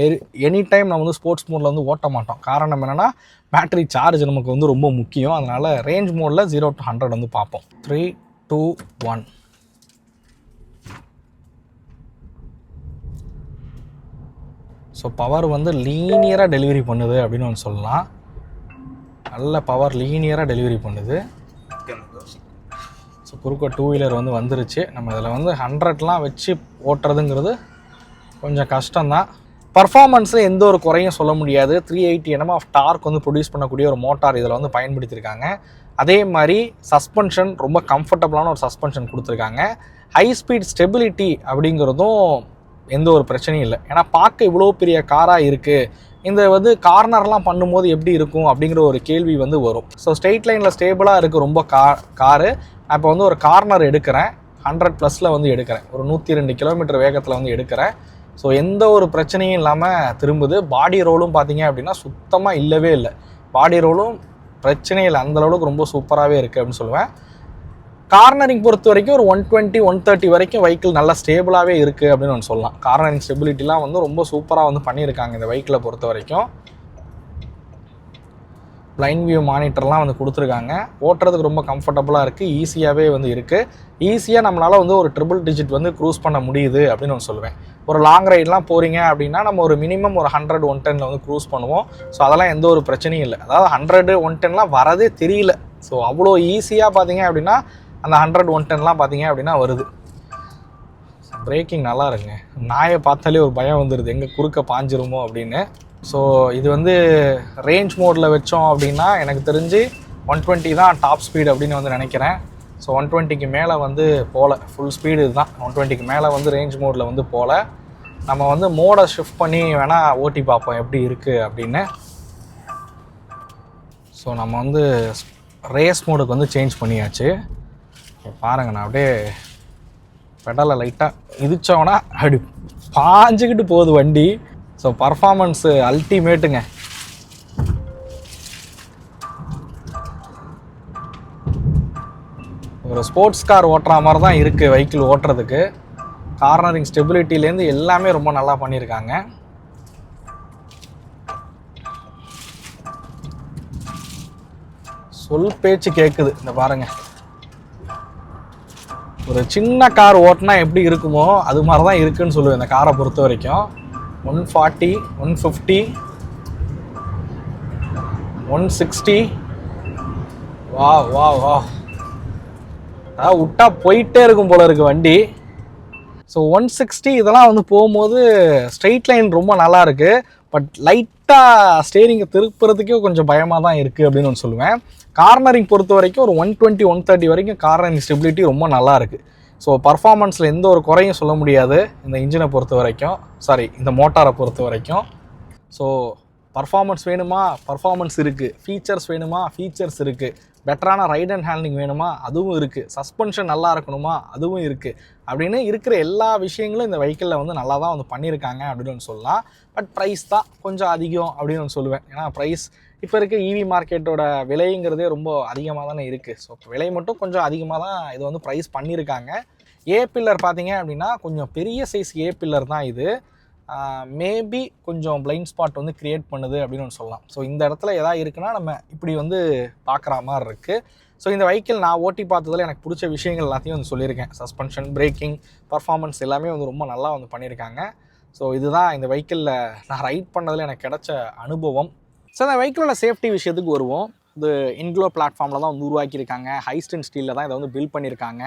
எனி டைம் நம்ம வந்து ஸ்போர்ட்ஸ் மோடில் வந்து ஓட்ட மாட்டோம். காரணம் என்னென்னா பேட்டரி சார்ஜ் நமக்கு வந்து ரொம்ப முக்கியம். அதனால் ரேஞ்ச் மோடில் 0 to 100 வந்து பார்ப்போம். 3, 2, 1. ஸோ பவர் வந்து லீனியராக டெலிவரி பண்ணுது அப்படின்னு ஒன்று சொல்லலாம். நல்ல பவர் லீனியராக டெலிவரி பண்ணுது. ஸோ குறுக்க 2 வீலர் வந்து வந்துருச்சு. நம்ம இதில் வந்து 100லாம் வச்சு ஓட்டுறதுங்கிறது கொஞ்சம் கஷ்டம்தான். பர்ஃபார்மன்ஸில் எந்த ஒரு குறையும் சொல்ல முடியாது. 380 Nm ஆஃப் டார்க் வந்து ப்ரொடியூஸ் பண்ணக்கூடிய ஒரு மோட்டார் இதில் வந்து பயன்படுத்தியிருக்காங்க. அதே மாதிரி சஸ்பென்ஷன் ரொம்ப கம்ஃபர்டபுளான ஒரு சஸ்பென்ஷன் கொடுத்துருக்காங்க. ஹை ஸ்பீட் ஸ்டெபிலிட்டி அப்படிங்கிறதும் எந்த ஒரு பிரச்சனையும் இல்லை. ஏன்னா பார்க்க இவ்வளோ பெரிய காராக இருக்குது, இந்த வந்து கார்னர்லாம் பண்ணும்போது எப்படி இருக்கும் அப்படிங்கிற ஒரு கேள்வி வந்து வரும். ஸோ ஸ்ட்ரெயிட் லைனில் ஸ்டேபிளாக இருக்குது ரொம்ப காரு. நான் இப்போ வந்து ஒரு கார்னர் எடுக்கிறேன், 100+ வந்து எடுக்கிறேன், ஒரு 102 கிலோமீட்டர் வேகத்தில் வந்து எடுக்கிறேன். ஸோ எந்த ஒரு பிரச்சனையும் இல்லாமல் திரும்புது. பாடி ரோலும் பார்த்தீங்க அப்படின்னா சுத்தமாக இல்லவே இல்லை. பாடி ரோலும் பிரச்சனையே இல்லை, அந்தளவுக்கு ரொம்ப சூப்பராகவே இருக்குது அப்படின்னு சொல்லுவேன். கார்னரிங் பொறுத்த வரைக்கும் ஒரு 120, 130 வரைக்கும் வெஹிக்கிள் நல்லா ஸ்டேபிளாகவே இருக்குது அப்படின்னு ஒன்று சொல்லலாம். கார்னரிங் ஸ்டெபிலிட்டிலாம் வந்து ரொம்ப சூப்பராக வந்து பண்ணியிருக்காங்க இந்த வெஹிக்கிளை பொறுத்த வரைக்கும். பிளைண்ட் வியூ மானிட்டர்லாம் வந்து கொடுத்துருக்காங்க. ஓட்டுறதுக்கு ரொம்ப கம்ஃபர்டபுளாக இருக்குது, ஈஸியாகவே வந்து இருக்குது. ஈஸியாக நம்மளால் வந்து ஒரு ட்ரிபிள் டிஜிட் வந்து க்ரூஸ் பண்ண முடியுது அப்படின்னு ஒன்று சொல்லுவேன். ஒரு லாங் ரைட்லாம் போகிறீங்க அப்படின்னா நம்ம ஒரு மினிமம் ஒரு 100, 110 வந்து க்ரூஸ் பண்ணுவோம். ஸோ அதெல்லாம் எந்த ஒரு பிரச்சனையும் இல்லை. அதாவது 100, 110லாம் வரதே தெரியல. ஸோ அவ்வளோ ஈஸியாக பார்த்தீங்க அப்படின்னா அந்த 100, 110லாம் பார்த்தீங்க அப்படின்னா வருது. பிரேக்கிங் நல்லா இருக்குங்க. நாயை பார்த்தாலே ஒரு பயம் வந்துடுது, எங்கே குறுக்க பாஞ்சிருமோ அப்படின்னு. ஸோ இது வந்து ரேஞ்ச் மோடில் வச்சோம் அப்படின்னா எனக்கு தெரிஞ்சு 120 தான் டாப் ஸ்பீடு அப்படின்னு வந்து நினைக்கிறேன். ஸோ 120க்கு மேலே வந்து போகல, ஃபுல் ஸ்பீடு இதுதான். 120க்கு மேலே வந்து ரேஞ்ச் மோடில் வந்து போகல. நம்ம வந்து மோடை ஷிஃப்ட் பண்ணி வேணால் ஓட்டி பார்ப்போம் எப்படி இருக்குது அப்படின்னு. ஸோ நம்ம வந்து ரேஸ் மோடுக்கு வந்து சேஞ்ச் பண்ணியாச்சு. பாருங்கள், நான் அப்படியே பெடலை லைட்டாக இதிச்சோன்னா அப்படி பாஞ்சுக்கிட்டு போகுது வண்டி. ஸோ பர்ஃபார்மன்ஸு அல்டிமேட்டுங்க. ஒரு ஸ்போர்ட்ஸ் கார் ஓட்டுற மாதிரி தான் இருக்குது வெஹிக்கிள் ஓட்டுறதுக்கு. கார்னரிங் ஸ்டெபிலிட்டிலேருந்து எல்லாமே ரொம்ப நல்லா பண்ணியிருக்காங்க. சொல் பேச்சு கேட்குது. இந்த பாருங்கள், ஒரு சின்ன கார் ஓட்டினா எப்படி இருக்குமோ அது மாதிரி தான் இருக்குதுன்னு சொல்லுவேன் இந்த காரை பொறுத்த வரைக்கும். 140, 150, 160. வா வா வா, அதாவது விட்டா போயிட்டே இருக்கும் போல இருக்குது வண்டி. ஸோ 160 இதெல்லாம் வந்து போகும்போது ஸ்ட்ரெயிட் லைன் ரொம்ப நல்லா இருக்குது. பட் லைட்டாக ஸ்டேரிங்கை திருப்புறதுக்கே கொஞ்சம் பயமாக தான் இருக்குது அப்படின்னு ஒன்று சொல்லுவேன். கார்னரிங் பொறுத்த வரைக்கும் ஒரு 120, 130 வரைக்கும் கார்னரிங் ஸ்டெபிலிட்டி ரொம்ப நல்லா இருக்குது. ஸோ பர்ஃபார்மன்ஸில் எந்த ஒரு குறையும் சொல்ல முடியாது இந்த இன்ஜினை பொறுத்த வரைக்கும், இந்த மோட்டாரை பொறுத்த வரைக்கும். ஸோ பர்ஃபார்மன்ஸ் வேணுமா, பர்ஃபார்மன்ஸ் இருக்குது. ஃபீச்சர்ஸ் வேணுமா, ஃபீச்சர்ஸ் இருக்குது. பெட்டரான ரைட் அண்ட் ஹேண்ட்லிங் வேணுமா, அதுவும் இருக்குது. சஸ்பென்ஷன் நல்லா இருக்கணுமா, அதுவும் இருக்குது. அப்படின்னு இருக்கிற எல்லா விஷயங்களும் இந்த வெஹிக்கிளில் வந்து நல்லா தான் வந்து பண்ணியிருக்காங்க அப்படின்னு சொல்லலாம். பட் ப்ரைஸ் தான் கொஞ்சம் அதிகம் அப்படின்னு சொல்லுவேன். ஏன்னா ப்ரைஸ் இப்போ இருக்க ஈவி மார்க்கெட்டோட விலைங்கிறதே ரொம்ப அதிகமாக தானே இருக்குது. ஸோ விலை மட்டும் கொஞ்சம் அதிகமாக தான் இது வந்து ப்ரைஸ் பண்ணியிருக்காங்க. ஏ பில்லர் பார்த்தீங்க அப்படின்னா கொஞ்சம் பெரிய சைஸ் ஏ பில்லர் தான் இது. மேபி கொஞ்சம் பிளைண்ட் ஸ்பாட் வந்து க்ரியேட் பண்ணுது அப்படின்னு சொல்லலாம். ஸோ இந்த இடத்துல எதாவது இருக்குன்னா நம்ம இப்படி வந்து பார்க்குற மாதிரி இருக்குது. ஸோ இந்த வெஹிக்கிள் நான் ஓட்டி பார்த்ததில் எனக்கு பிடிச்ச விஷயங்கள் எல்லாத்தையும் வந்து சொல்லியிருக்கேன். சஸ்பென்ஷன், பிரேக்கிங், பர்ஃபார்மன்ஸ் எல்லாமே வந்து ரொம்ப நல்லா வந்து பண்ணியிருக்காங்க. ஸோ இதுதான் இந்த வெஹிக்கிளில் நான் ரைட் பண்ணதில் எனக்கு கிடைச்ச அனுபவம். ஸோ இந்த வெஹிக்கிளோட சேஃப்டி விஷயத்துக்கு வருவோம். இது இன்க்ளோ பிளாட்ஃபார்மில் தான் வந்து உருவாக்கியிருக்காங்க. ஹைஸ்டன் ஸ்டீலில் தான் இதை வந்து பில்ட் பண்ணியிருக்காங்க.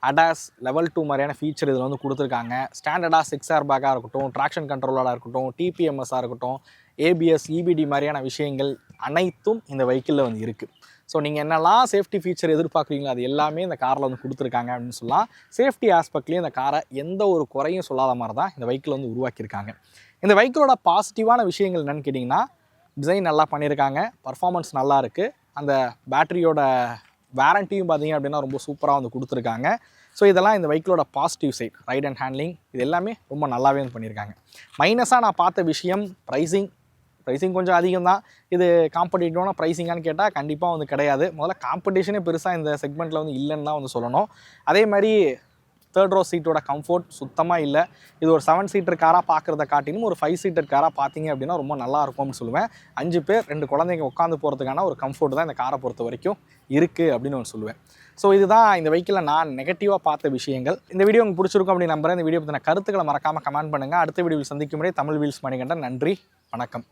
அடாஸ் லெவல் 2 மாதிரியான ஃபீச்சர் இதில் வந்து கொடுத்துருக்காங்க. ஸ்டாண்டர்டாக 6 ஏர் பேக்காக இருக்கட்டும், ட்ராக்ஷன் கண்ட்ரோலாக இருக்கட்டும், டிபிஎம்எஸ்ஸாக இருக்கட்டும், ஏபிஎஸ், இபிடி மாதிரியான விஷயங்கள் அனைத்தும் இந்த வெஹிக்கிளில் வந்து இருக்குது. ஸோ நீங்கள் என்னெல்லாம் சேஃப்டி ஃபீச்சர் எதிர்பார்க்குறீங்களோ அது எல்லாமே இந்த காரில் வந்து கொடுத்துருக்காங்க அப்படின்னு சொல்லலாம். சேஃப்டி ஆஸ்பெக்ட்லேயும் இந்த காரை எந்த ஒரு குறையும் சொல்லாத மாதிரி தான் இந்த வெஹிக்கிள் வந்து உருவாக்கியிருக்காங்க. இந்த வெஹிக்கிளோட பாசிட்டிவான விஷயங்கள் என்னென்னு கேட்டிங்கன்னா, டிசைன் நல்லா பண்ணியிருக்காங்க, பர்ஃபார்மன்ஸ் நல்லா இருக்குது, அந்த பேட்டரியோட வாரண்டியும் பார்த்தீங்க அப்படின்னா ரொம்ப சூப்பராக வந்து கொடுத்துருக்காங்க. ஸோ இதெல்லாம் இந்த வெஹிக்கிளோட positive side. Ride and handling இது எல்லாமே ரொம்ப நல்லாவே வந்து பண்ணியிருக்காங்க. மைனஸாக நான் பார்த்த விஷயம் ப்ரைஸிங் கொஞ்சம் அதிகம் தான். இது காம்படிட்டிவான ப்ரைஸிங்கான்னு கேட்டால் கண்டிப்பாக வந்து கிடையாது. முதல்ல காம்படிஷனே பெருசாக இந்த செக்மெண்ட்டில் வந்து இல்லைன்னு தான் வந்து சொல்லணும். அதே மாதிரி தேர்ட் ரோ சீட்டோட கம்ஃபோர்ட் சுத்தமாக இல்லை. இது ஒரு 7 சீட்டர் காராக பார்க்குறத காட்டிலும் ஒரு 5 சீட்டர் காராக பார்த்தீங்க அப்படின்னா ரொம்ப நல்லா இருக்கும்னு சொல்லுவேன். 5 பேர் 2 குழந்தைங்க உட்காந்து போகிறதுக்கான ஒரு கம்ஃபோர்ட் தான் இந்த காரை பொறுத்த வரைக்கும் இருக்குது அப்படின்னு நான் சொல்லுவேன். ஸோ இதுதான் இந்த வெஹிக்கிளில் நான் நெகட்டிவாக பார்த்த விஷயங்கள். இந்த வீடியோ உங்களுக்கு பிடிச்சிருக்கும் அப்படின்னு நம்புறேன். இந்த வீடியோ பற்றின கருத்துக்களை மறக்காமல் கமெண்ட் பண்ணுங்கள். அடுத்த வீடியோவில் சந்திக்கும் முறை தமிழ் வீல்ஸ் மணிகண்டன். நன்றி, வணக்கம்.